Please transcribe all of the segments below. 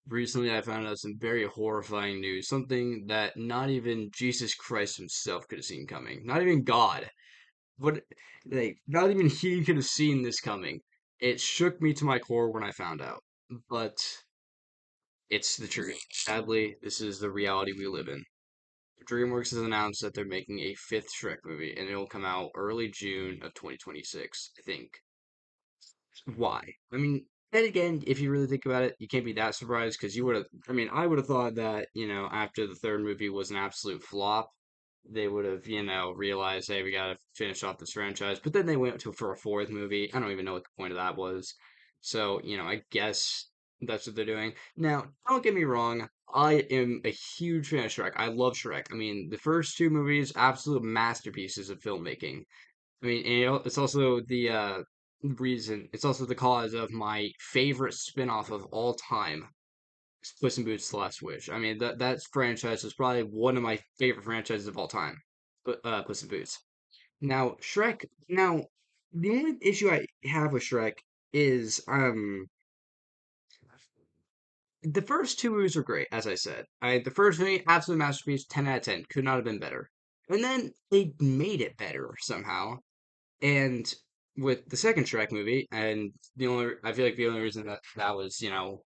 Recently, I found out some very horrifying news, something that not even Jesus Christ himself could have seen coming. Not even God. What, like, not even he could have seen this coming. It shook me to my core when I found out. But it's the truth. Sadly, this is the reality we live in. DreamWorks has announced that they're making a fifth Shrek movie, and it will come out early June of 2026, I think. Why? I mean, then again, if you really think about it, you can't be that surprised because you would have. I mean, I would have thought that after the third movie was an absolute flop, they would have realized, hey, we gotta finish off this franchise. But then they went to for a fourth movie. I don't even know what the point of that was. So I guess that's what they're doing. Now, don't get me wrong. I am a huge fan of Shrek. I love Shrek. I mean, the first two movies, absolute masterpieces of filmmaking. I mean, and it's also the reason, it's also the cause of my favorite spin-off of all time, Puss in Boots: The Last Wish. I mean, that franchise is probably one of my favorite franchises of all time, but Puss in Boots. Now, Shrek. Now, the only issue I have with Shrek is the first two movies were great, as I said. The first movie, absolute masterpiece, 10 out of 10, could not have been better. And then they made it better somehow. And with the second Shrek movie, and I feel like the only reason that that was,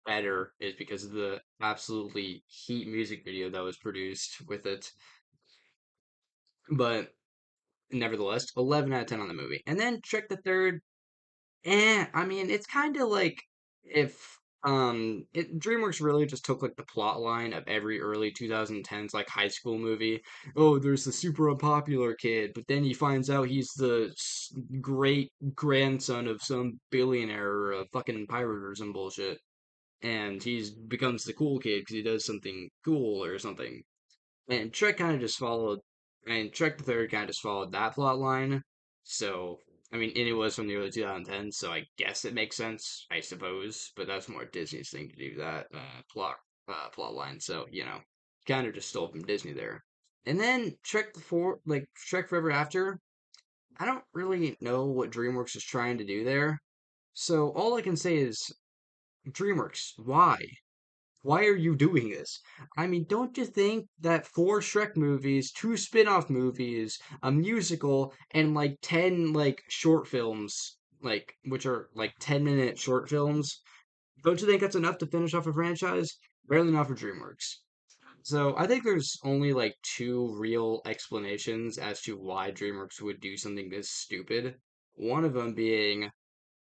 better is because of the absolutely heat music video that was produced with it. But nevertheless, 11 out of 10 on the movie. And then Shrek the third, I mean, it's kind of like if DreamWorks really just took like the plot line of every early 2010s like high school movie. Oh, there's the super unpopular kid, but then he finds out he's the great grandson of some billionaire or a fucking pirate or some bullshit, and he's becomes the cool kid because he does something cool or something. And Trek kind of just followed, and Trek the Third kind of just followed that plot line. So, I mean, and it was from the early 2010s, so I guess it makes sense, I suppose. But that's more Disney's thing to do that plot line. So, kind of just stole from Disney there. And then Trek Forever After. I don't really know what DreamWorks is trying to do there. So all I can say is, DreamWorks, why? Why are you doing this? I mean, don't you think that four Shrek movies, two spin-off movies, a musical, and like 10 like short films, like which are like 10-minute short films, don't you think that's enough to finish off a franchise? Barely enough for DreamWorks. So I think there's only like two real explanations as to why DreamWorks would do something this stupid. One of them being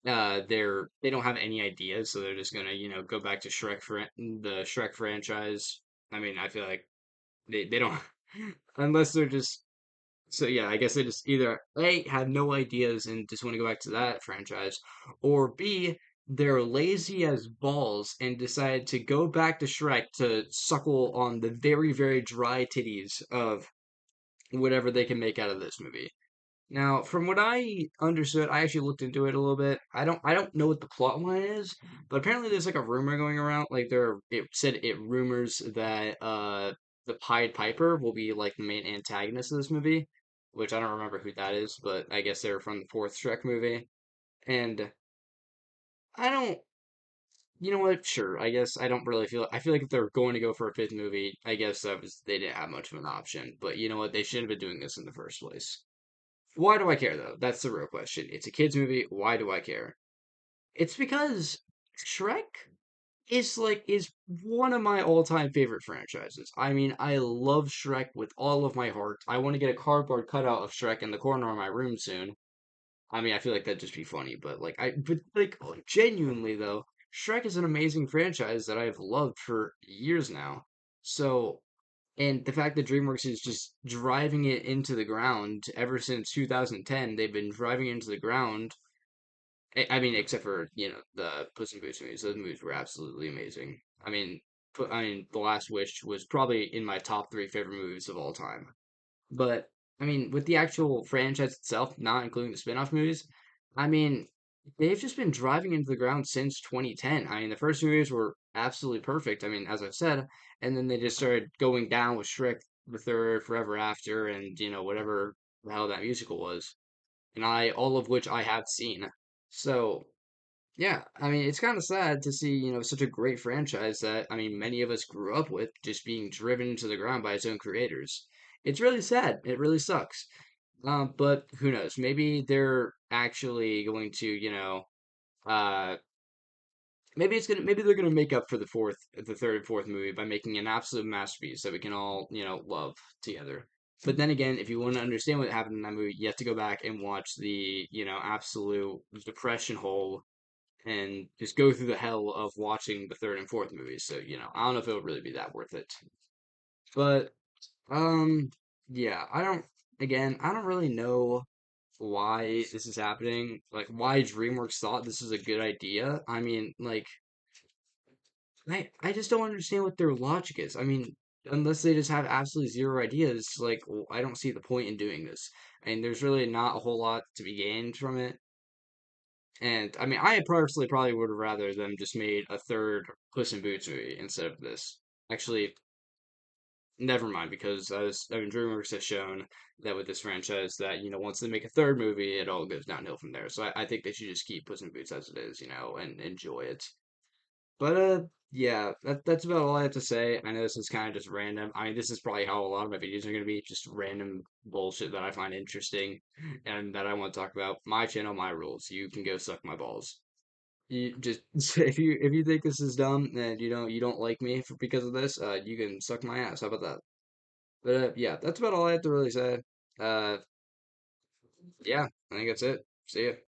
they don't have any ideas, so they're just gonna go back to the Shrek franchise. I mean, I feel like they don't unless they're just so yeah. I guess they just either A, have no ideas and just want to go back to that franchise, or B, they're lazy as balls and decide to go back to Shrek to suckle on the very very dry titties of whatever they can make out of this movie. Now, from what I understood, I actually looked into it a little bit. I don't know what the plot line is, but apparently there's like a rumor going around. Like it said it rumors that the Pied Piper will be like the main antagonist of this movie, which I don't remember who that is, but I guess they're from the fourth Shrek movie. And I don't, you know what? Sure, I guess I don't really feel. I feel like if they're going to go for a fifth movie, I guess they didn't have much of an option. But you know what? They shouldn't have been doing this in the first place. Why do I care though? That's the real question. It's a kids movie. Why do I care? It's because Shrek is one of my all-time favorite franchises. I mean, I love Shrek with all of my heart. I want to get a cardboard cutout of Shrek in the corner of my room soon. I mean, I feel like that'd just be funny, but genuinely though, Shrek is an amazing franchise that I've loved for years now. So and the fact that DreamWorks is just driving it into the ground ever since 2010, they've been driving it into the ground. I mean, except for, the Puss in Boots movies. Those movies were absolutely amazing. I mean, The Last Wish was probably in my top three favorite movies of all time. But I mean, with the actual franchise itself, not including the spin-off movies, I mean, they've just been driving into the ground since 2010. I mean, the first movies were absolutely perfect. I mean, as I've said, and then they just started going down with Shrek the Third, Forever After, and whatever the hell that musical was, and all of which I have seen. So Yeah, I mean, it's kind of sad to see, such a great franchise that, I mean, many of us grew up with just being driven to the ground by its own creators. It's really sad. It really sucks. But who knows? Maybe they're actually going to, uh, maybe they're gonna make up for the third and fourth movie by making an absolute masterpiece that we can all, love together. But then again, if you want to understand what happened in that movie, you have to go back and watch the, absolute depression hole and just go through the hell of watching the third and fourth movies. So, I don't know if it'll really be that worth it. But um yeah, I don't really know why this is happening. Like why DreamWorks thought this is a good idea. I mean, like I just don't understand what their logic is. I mean, unless they just have absolutely zero ideas, like I don't see the point in doing this. And there's really not a whole lot to be gained from it. And I mean, I personally probably would have rather them just made a third Puss in Boots movie instead of this. Actually, never mind, because I mean, DreamWorks has shown that with this franchise that, once they make a third movie, it all goes downhill from there. So I think they should just keep Puss in Boots as it is, and enjoy it. But yeah, that's about all I have to say. I know this is kind of just random. I mean, this is probably how a lot of my videos are going to be, just random bullshit that I find interesting and that I want to talk about. My channel, my rules. You can go suck my balls. You just if you think this is dumb and you don't like me because of this, you can suck my ass. How about that? But yeah, that's about all I have to really say. Uh, yeah, I think that's it. See ya.